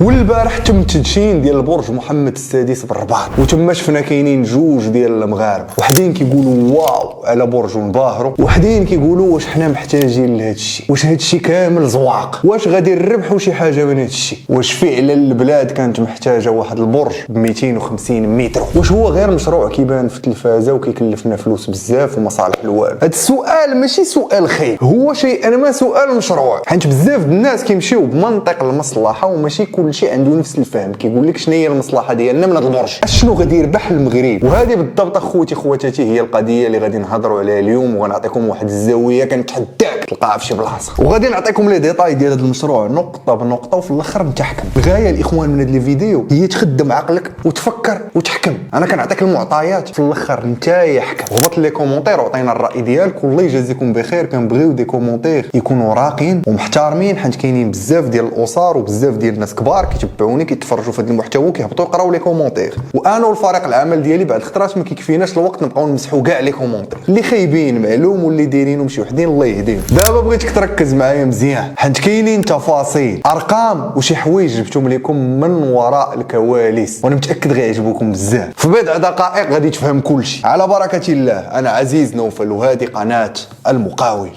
والبارح تم تدشين ديال برج محمد السادس بالرباط، وتما شفنا كاينين جوج ديال المغاربه، وحدين كيقولوا واو على برج ونباهروا، وحدين كيقولوا واش حنا محتاجين لهذا الشيء، واش هذا الشيء كامل زواق، واش غادي نربحوا شي حاجه من هذا الشيء، واش فعلا البلاد كانت محتاجه واحد البرج ب 250 متر، واش هو غير مشروع كيبان في التلفازه وكيكلفنا فلوس بزاف ومصالح الوالد. هذا السؤال ماشي سؤال خايب، هو شيء ما سؤال مشروع، حيت بزاف الناس كيمشيو بمنطق المصلحه وماشي كل شيء عنده نفس الفهم. كيقول لك شنو هي المصلحه ديالنا من هذا البرج، شنو غادي يربح المغرب. وهذه بالضبط اخوتي خواتاتي هي القضيه اللي غادي نهضروا عليها اليوم، وغنعطيكم واحد الزاويه كنتحداك تلقاها في شي بلاصه، وغادي نعطيكم لي ديتاي ديال هذا المشروع نقطه بنقطه، وفي الاخر نتحكم. الغايه الاخوان من هذا الفيديو هي تخدم عقلك وتفكر وتحكم. انا كنعطيك المعطيات، في الاخر انت يحكم. هبط لي كومونتير وعطينا الراي ديالك، والله يجازيكم بخير. كنبغيو دي كومونتير يكونوا راقين ومحترمين، حيت كاينين بزاف ديال الاسر وبزاف ديال الناس كبار كيتبعوني كيتفرجوا في هذا المحتوى وكيهبطوا يقراو لي كومونتير، وانا والفريق العمل ديالي بعد الخطرات ما كيكفيناش الوقت نبقاو نمسحوا كاع لي كومونتير اللي خايبين معلوم واللي دايرينهم شي وحدين الله يهديهم. دابا بغيتك تركز معايا مزيان، حيت كاينين تفاصيل ارقام وشي حوايج جبتهم لكم من وراء الكواليس، وانا متاكد غيعجبوكم بزاف. في بضع دقائق غادي تفهم كلشي على بركه الله. انا عزيز نوفل وهذه قناه المقاول.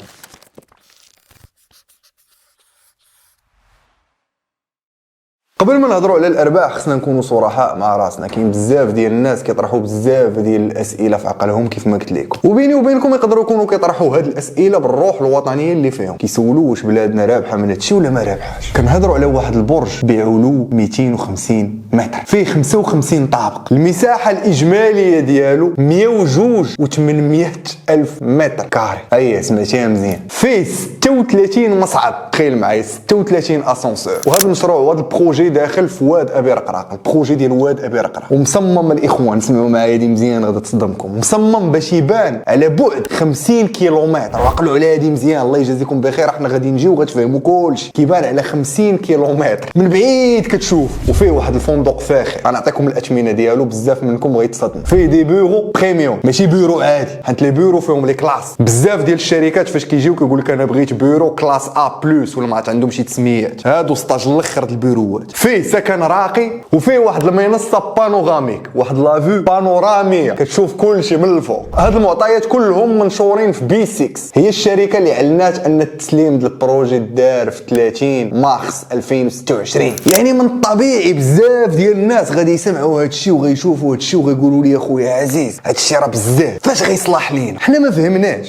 قبل ما نهضروا على الارباح خصنا نكونوا صرحاء مع راسنا. كاين بزاف ديال الناس كيطرحوا بزاف ديال الاسئله في عقلهم كيف ما قلت لكم، وبيني وبينكم يقدروا يكونوا كيطرحوا هاد الاسئله بالروح الوطنيه اللي فيهم. كيسولوا واش بلادنا رابحه من هادشي ولا ما رابحاش. كنهضروا على واحد البرج بعلو 250 متر، فيه 55 طابق، المساحه الاجماليه ديالو 102 و800 الف متر كاري. اي سمعتيها مزيان. فيه 36 مصعد، تخيل معايا 36 اسانسور. وهذا المشروع وهذا البروجي داخل في واد ابي رقراق، البروجي ديال واد ابي رقراق، ومصمم الاخوان سمعوا معايا دي مزيان غادي تصدمكم. مصمم باش يبان على بعد 50 كيلومتر، وعقلوا على هذه مزيان الله يجازيكم بخير. احنا غادي نجيو غتفهموا كلشي. كيبان على 50 كيلومتر من بعيد كتشوف، وفيه واحد الفندق فاخر. غنعطيكم الاثمنه ديالو، بزاف منكم غيتصدموا. فيه دي بيرو بريميوم، ماشي بيرو عادي، حيت لي بيرو فيهم لي كلاس. بزاف ديال الشركات فاش كيجيو كيقول لك انا بغيت بيرو كلاس ا بلس، ولا ما عرفت عندهم شي تسميات، هادو ستاج الاخر د البيروات. فيه سكن راقي، وفيه واحد المنصه بانوغاميك، واحد لافيو بانوراميه كتشوف كلشي من الفوق. هاد المعطيات كلهم منشورين في بي 6، هي الشركه اللي اعلنات ان التسليم ديال البروجي دار في 30 مارس 2026. يعني من الطبيعي بزاف ديال الناس غادي يسمعوا هادشي وغيشوفوا هادشي وغيقولوا لي اخويا عزيز هادشي راه بزاف، فاش غيصلح لينا؟ حنا ما فهمناش.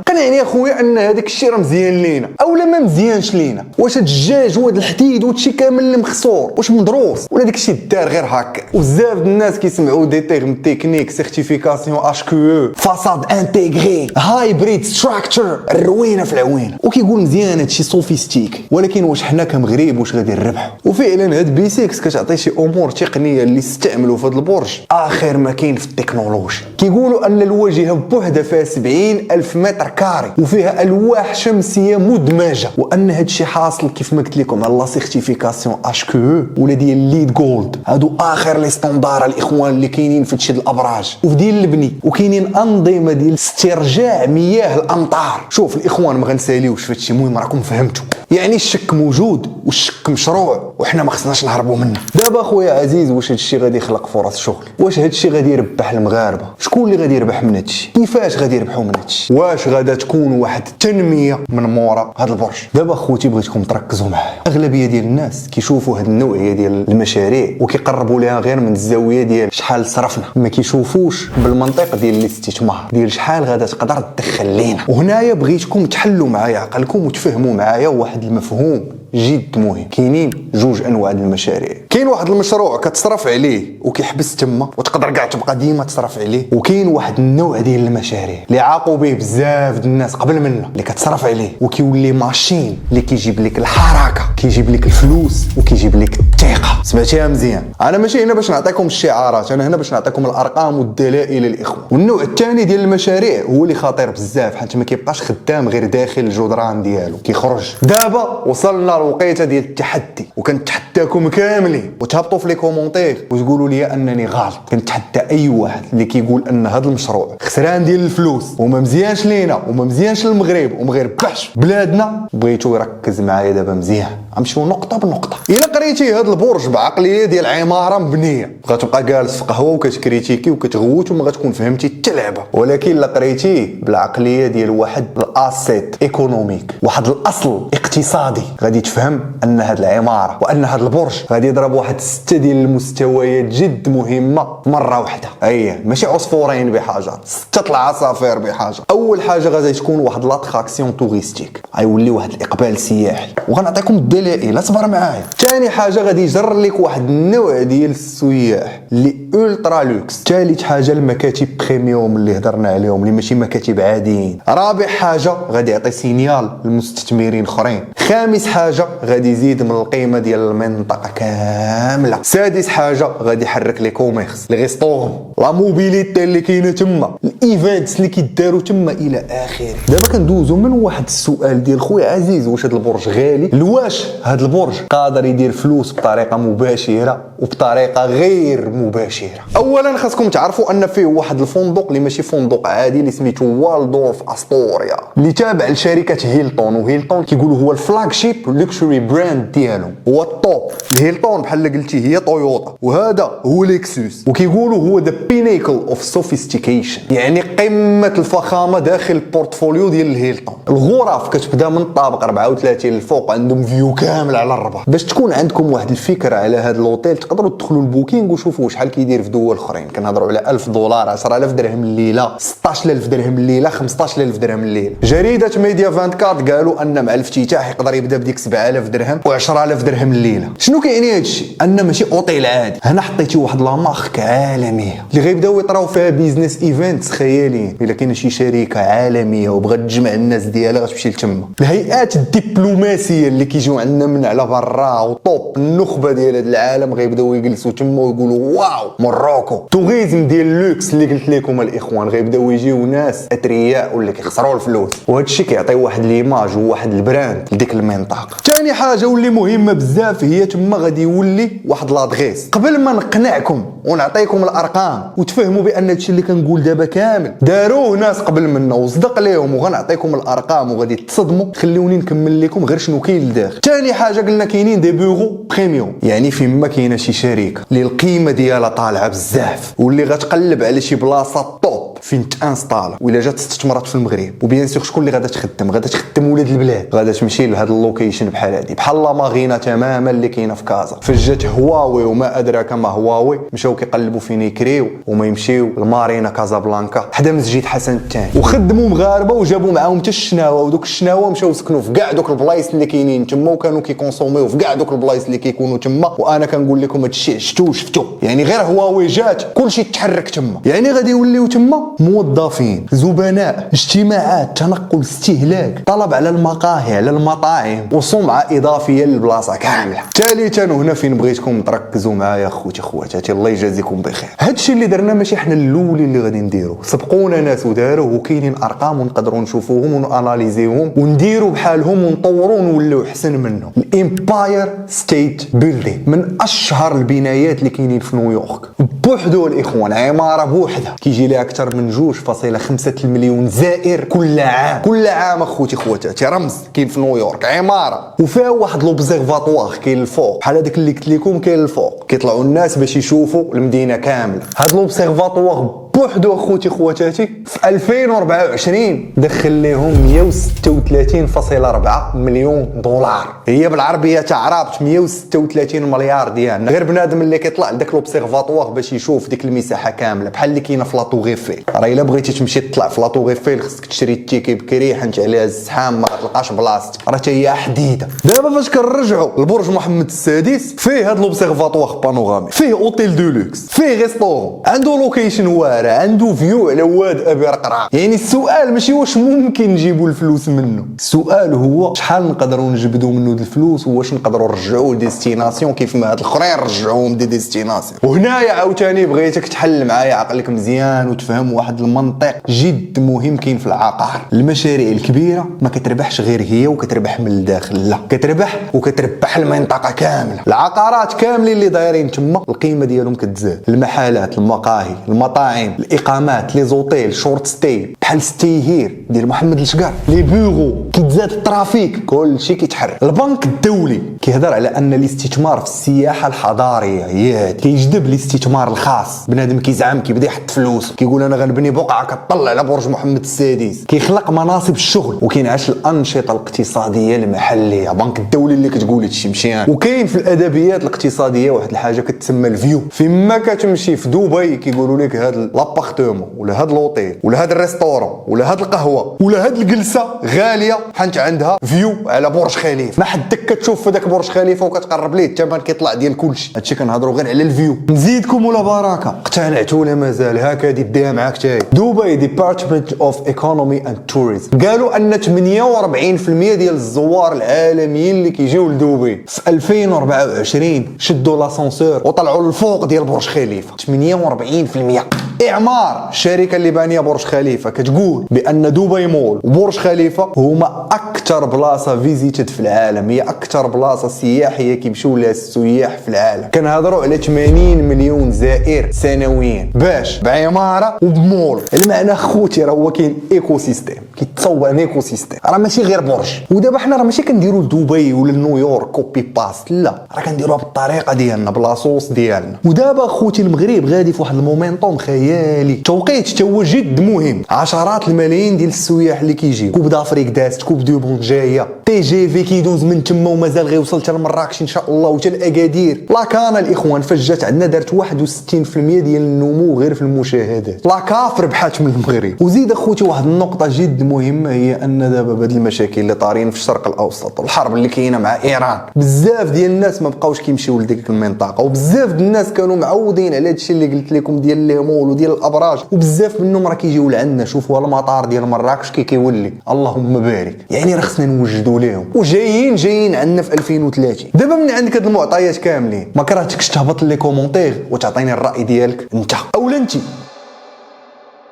قنعني يا خويا ان هذاك الشيء راه مزيان لينا اولا ما مزيانش لينا. واش هاد الدجاج وهاد الحديد وهادشي كامل اللي مخصور واش مدروس ولا داك الشيء دار غير هكا؟ وبزاف الناس كيسمعوا دي تيرم تكنيك، سيرتيفيكاسيون اش كيو او، فاساد انتيغري، هايبريد ستراكشر، الروينه في العوينه، وكيقول مزيان هادشي سوفيستيك. ولكن واش حنا كمغرب واش غادي نربحوا؟ وفعلا هاد بي 6 كتعطي شي امور تقنيه اللي استعملوا في هاد البرج اخر ما كاين في التكنولوجيا. كيقولوا ان الواجهه بوحدها فيها 70 الف متر كاري، وفيها الواح شمسيه مدمجه، وان هادشي حاصل كيف ما قلت لكم على لا سيرتيفيكاسيون اش كيو او ولا ديال ليد جولد. هادو اخر لي ستاندار الاخوان اللي كاينين في هادشي الابراج وفي ديال البني. وكاينين انظمه ديال استرجاع مياه الامطار. شوف الاخوان ما غنساليوش في هادشي، المهم راكم فهمتوا. يعني الشك موجود والشك مشروع، وحنا ما خصناش نهربوا منه. دابا اخويا عزيز، واش هادشي غادي يخلق فرص شغل؟ واش هادشي غادي يربح المغاربه؟ شكون اللي غادي يربح من هادشي؟ كيفاش غادي يربحوا من هادشي؟ واش غادا تكون واحد التنميه من مورا هذا البرج؟ دابا اخوتي بغيتكم تركزوا معايا. اغلبيه ديال الناس كيشوفوا هاد النوعيه ديال المشاريع وكيقربوا لها غير من الزاويه ديال شحال صرفنا، ما كيشوفوش بالمنطق ديال الاستثمار، ديال شحال غادا تقدر تدخل لينا. وهنايا بغيتكم تحلوا معايا عقلكم وتفهموا معايا واحد المفهوم جد مهم. كاينين جوج انواع ديال المشاريع. كاين واحد المشروع كتصرف عليه وكيحبس تما وتقدر كاع تبقى ديما تصرف عليه، وكاين واحد النوع ديال المشاريع اللي عاقوا به بزاف د الناس قبل منا، اللي كتصرف عليه وكيولي ماشين اللي كيجيب لك الحركه، كيجيب لك الفلوس وكيجيب لك الثقه. سمعتيها مزيان؟ انا ماشي هنا باش نعطيكم الشعارات، انا هنا باش نعطيكم الارقام والدلائل للاخوه. والنوع الثاني ديال المشاريع هو اللي خطير بزاف، حيت ما كيبقاش خدام غير داخل الجدران ديالو، كيخرج. دابا وصلنا الوقيته ديال التحدي، وكنتحداكم كاملين وتهبطوا في لي كومونتير وتقولوا لي انني غلط. كنتحدى اي واحد اللي كيقول ان هذا المشروع خسران ديال الفلوس وما مزيانش لينا وما مزيانش للمغرب وما غيربحش بلادنا، بغيتو يركز معايا دابا مزيان. غنمشيو نقطه بنقطه. الا قريتي هذا البرج بعقليه ديال عماره مبنيه غتبقى جالس في قهوه وكتكريتيكي وكتغوت وما غتكون فهمتي حتى لعبه. ولكن الا قريتيه بالعقليه ديال واحد الاسيت ايكونوميك، واحد الاصل اقتصادي، غادي تفهم ان هذه العماره وان هذا البرج غادي يضرب واحد 6 ديال المستويات جد مهمه مره واحده. اييه ماشي عصفورين بحجر، 6 العصافير بحجر. اول حاجه غادي تكون واحد لاتراكسيون توريستيك، غيولي واحد الاقبال سياحي، وغنعطيكم الدلائل اصبر معايا. ثاني حاجه غادي يجر لك واحد النوع ديال السياح اللي الترا لوكس. ثالث حاجه المكاتب بريميوم اللي هضرنا عليهم اللي ماشي مكاتب عاديين. رابع حاجه غادي يعطي سينيال للمستثمرين اخرين. خامس حاجه غادي يزيد من القيمه ديال المنطقه كامله. سادس حاجه غادي يحرك لي كوميرس، لي ريستورون، لا موبيليتي اللي كاينه تما، الايفنتس اللي كيداروا تما الى اخره. دابا كندوزو من واحد السؤال ديال خويا عزيز، واش هذا البرج غالي؟ لواش هذا البرج قادر يدير فلوس بطريقه مباشره وبطريقه غير مباشره. اولا خاصكم تعرفوا ان فيه واحد الفندق اللي ماشي فندق عادي اللي سميتو والدورف استوريا اللي تابع لشركه هيلتون، وهيلتون كيقولوا هو الفلاج شيب لوكسوري براند ديالهم، هو الطوب. الهيلتون بحال قلتي هي تويوتا وهذا هو ليكسوس، وكيقولوا هو ذا بينيكل اوف سوفيستيكيشن، يعني قمه الفخامه داخل البورتفوليو ديال الهيلتون. الغرف كتبدا من الطابق 34 للفوق، عندهم فيو كامل على الربع. باش تكون عندكم واحد الفكره على هذا الاوتيل تقدروا تدخلوا البوكينغ وشوفوا شحال كيدير في دول اخرين. كنهضروا على $1000، 10000 درهم الليله، 16000 درهم الليله، 15000 درهم الليله. جريده ميديا 24 قالوا ان مع الافتتاح يقدر يبدا بديك 7000 درهم و10000 درهم الليله. شنو كيعني هذا الشيء؟ ان ماشي اوتيل عادي، هنا حطيتي واحد لا مارك عالميه اللي غيبداو يطراو فيها بيزنس ايفنتس خياليين. الا كاينه شي شركه عالميه وبغات تجمع الناس ديالها غتمشي لتما. الهيئات الدبلوماسيه اللي كيجيو عندنا من على برا وطوب النخبه ديال هذا العالم غيبداو يجلسوا تما ويقولوا واو موروكو. توريزم ديال اللوكس اللي قلت لكم الاخوان غيبداو يجيو ناس اثرياء واللي كيخسروا الفلوس، وهذا الشيء كيعطي واحد ليماج وواحد البراند لديك المنطقه. ثاني حاجه واللي مهمه بزاف هي تما غادي يولي واحد لادغيس. قبل ما نقنعكم ونعطيكم الارقام وتفهموا بان هادشي اللي كنقول دابا كامل داروه ناس قبل منا وصدق ليهم، وغنعطيكم الارقام وغادي تصدموا. خليوني نكمل لكم غير شنو كاين لداخل. ثاني حاجه قلنا كاينين دي بيرو بريميوم، يعني فين ما كاينه شي شركه اللي القيمه ديالها طالعه بزاف واللي غتقلب على شي بلاصه طوب فين تانستالا، وإلا جات استثمرات في المغرب. وبيان سيغ شكون اللي غادا تخدم؟ غادا تخدم ولاد البلاد، غادا تمشي لهاد اللوكيشن بحال هادي، بحال لا ماغينا تماما اللي كاينه في كازا. فجات هواوي وما ادراك ما هواوي مشاو كيقلبوا فين يكريو وما يمشيو لمارينا كازابلانكا حدا مسجد حسن الثاني، وخدموا مغاربه وجابوا معاهم حتى الشناوه، ودوك الشناوه مشاو سكنوا في كاع دوك البلايص اللي كاينين تما وكانوا كيكونسوميو في كاع دوك البلايص اللي كيكونوا تما. وانا كنقول لكم هادشي عشتو شفتو، يعني غير هواوي جات كلشي تحرك تما. يعني غادي يوليو تما موظفين، زبناء، اجتماعات، تنقل، استهلاك، طلب على المقاهي، على المطاعم، وسمعه اضافيه للبلاصه كامله. ثالثا وهنا فين بغيتكم تركزوا معايا اخوتي خواتاتي الله يجازيكم بخير، هادشي اللي درنا ماشي حنا الاولين اللي غادي نديروه، سبقونا ناس وداروه وكاينين ارقام ونقدروا نشوفوهم وناناليزيوهم ونديروا بحالهم ونطوروا ونوليو احسن منهم. الامباير ستيت بيلدينغ من اشهر البنايات اللي كاينين في نيويورك بوحدو الاخوان، عماره بوحدها كيجي لها اكثر من 2.5 مليون زائر كل عام. كل عام اخوتي خواتاتي رمز كاين في نيويورك، عماره وفيها واحد لوبزيرفاتوار كاين الفوق بحال هذاك اللي قلت لكم كاين الفوق، كيطلعوا الناس باش يشوفوا المدينه كامله. هذا لوبزيرفاتوار بوحدو اخوتي خواتاتي في 2024 دخل لهم 136.4 مليون دولار، هي بالعربيه تعرابت 136 مليار ديالنا. غير بنادم اللي كيطلع لذاك لوبسيرفاتوار باش يشوف ديك المساحه كامله بحال اللي كاينه في لاطو غيفيل. راه الا بغيتي تمشي تطلع في لاطو غيفيل خصك تشري التيكي بكري حنت عليها الزحام ما تلقاش بلاصتك، راه حتى هي حديده. دابا فاش كنرجعوا لبرج محمد السادس فيه هذا لوبسيرفاتوار بانورامي، فيه اوتيل دولوكس، فيه ريستورون، عنده لوكيشن واعر راه عنده فيو على واد ابي رقراق. يعني السؤال ماشي واش ممكن نجيبوا الفلوس منه، السؤال هو شحال نقدروا نجبدوا منه الفلوس واش نقدروا نرجعوه ديستيناسيون كيف ما هاد الاخرين رجعوهم ديستيناسيون. وهنايا عاوتاني بغيتك تحل معايا عقلك مزيان وتفهم واحد المنطق جد مهم كاين في العقار. المشاريع الكبيره ما كتربحش غير هي وكتربح من الداخل، لا كتربح وكتربح المنطقه كامله. العقارات كاملين اللي دايرين تما القيمه ديالهم كتزاد، المحلات، المقاهي، المطاعم، الاقامات، لي زوتيل، شورت ستاي بحال ستي هير ديال محمد الشقار، لي بيرو كيتزاد الترافيك، كلشي كيتحرك. البنك الدولي كيهضر على ان الاستثمار في السياحه الحضاريه هي كيجذب الاستثمار الخاص. بنادم كيزعم كيبدا يحط فلوس، كيقول انا غنبني بقعه كطلع على برج محمد السادس، كيخلق مناصب الشغل وكينعش الانشطه الاقتصاديه المحليه. بنك الدولي اللي كتقول هادشي مشيان. وكاين في الادبيات الاقتصاديه واحد الحاجه كتسمى الفيو. فيما كتمشي في دبي كيقولوا لك هاد لابارتمون ولا هاد لوطيل ولا هاد الريستورون ولا هاد القهوه ولا هاد الجلسه غاليه حيت عندها فيو على برج خليفه. ما حدك كتشوف في داك برج خليفه وكتقرب ليه الثمن كيطلع ديال كلشي. هادشي كنهضروا غير على الفيو. نزيدكم ولا بركه، اقتنعتوا ولا مازال؟ هكا ديها معاك تاي. دبي ديبارتمنت اوف ايكونومي اند توريزم قالوا ان 48% ديال الزوار العالميين اللي كيجيو لدبي في 2024 شدوا لاسانسور وطلعوا للفوق ديال برج خليفه. 48%. اعمار الشركه اللي بانيه برج خليفه كتقول بان دبي مول وبرج خليفه هما اكثر بلاصه فيزيتد في العالم، هي اكثر بلاصه سياحيه كيمشيو لها السياح في العالم. كنهضروا على 80 مليون زائر سنويا باش بعماره وبمول. المعنى خوتي راه هو كاين ايكو سيستيم، كيتصور ان ايكو سيستيم، راه ماشي غير برج. ودابا حنا راه ماشي كنديروا لدبي ولا لنيويورك كوبي باست، لا راه كنديروها بالطريقه ديالنا بلاصوص ديالنا. ودابا خوتي المغرب غادي في واحد المومنتوم خيالي، توقيت هو جد مهم. عشرات الملايين ديال السياح اللي كيجيو، كوب دافريك دازت، كوب دو بون جايه، تي جي في كيدوز من تما ومازال غيوصل حتى لمراكش ان شاء الله وحتى لاكادير. لاكانا الاخوان فجات عندنا دارت 61% ديال النمو غير في المشاهدات. لاكاف ربحات من المغرب. وزيد اخوتي واحد النقطه جد مهمه هي ان دابا بهاد المشاكل اللي طارين في الشرق الاوسط والحرب اللي كاينه مع ايران، بزاف ديال الناس ما بقاوش كيمشيو لديك المنطقه، وبزاف ديال الناس كانوا معودين على هادشي اللي قلت لكم ديال لي مول وديال الابراج، وبزاف منهم راه كيجيو لعندنا. شوفوا المطار ديال مراكش كيولي اللهم بارك. يعني راه خصنا نوجدوا لهم وجايين عندنا في 2030. دابا من عندك هاد المعطيات كاملين ما كرهتكش تهبط لي كومونتير وتعطيني الراي ديالك انت اولا انت